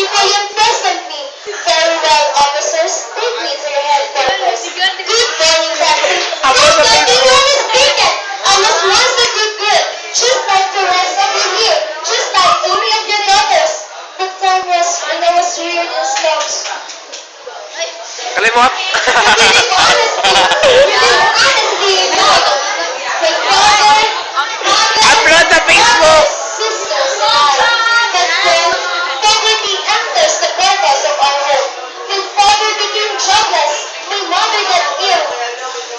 before you imprisoned me. Very well, officers. Take me to your headquarters. Good morning, Captain. Yes, Captain, you are mistaken. I was once a good, just like the rest of you here, just like any of the others. The time was when I was reared in slums. Kalimot. Revealing honesty in love. My father, mother, Upload sa Facebook. sisters, and I. But then, poverty enters the purpose of our home. My father became jobless. My mother got ill.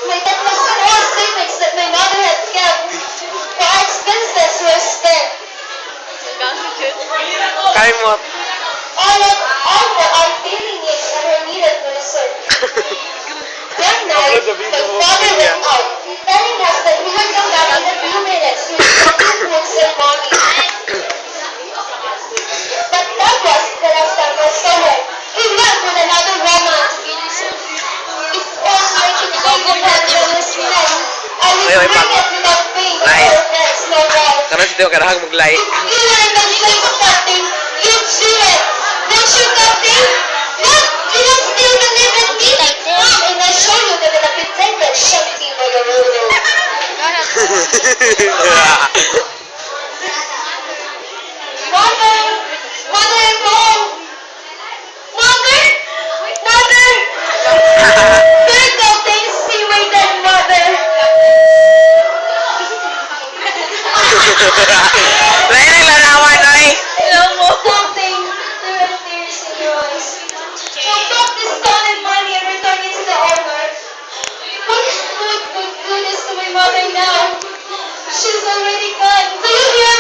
My dad was all savings that my mother had kept. Our expenses were spent. Kalimot. All for our daily needs and her needed medicine. One night, my father went out, telling us that he would come back in a few minutes with some books and money. But that was the last time I saw him. He went with another woman. If only I could hold the hand on his neck, I would Ay, bring pako. it without pain or Nice. offense, no doubt. Karon si Teo kadahang maglay. You are the place, Captain. You do it. Don't you, Captain? What? You don't still believe in me? Come and I show you that I've been taken shakti by the ruler. Mother! Mother, I'm home! Mother! Mother! There, Captain. See my dead mother. Lain ang larawan, oy. Captain, there are tears in your eyes. Now take this stolen money and return it to the owner. What good is to my mother now? She's already gone. Do you hear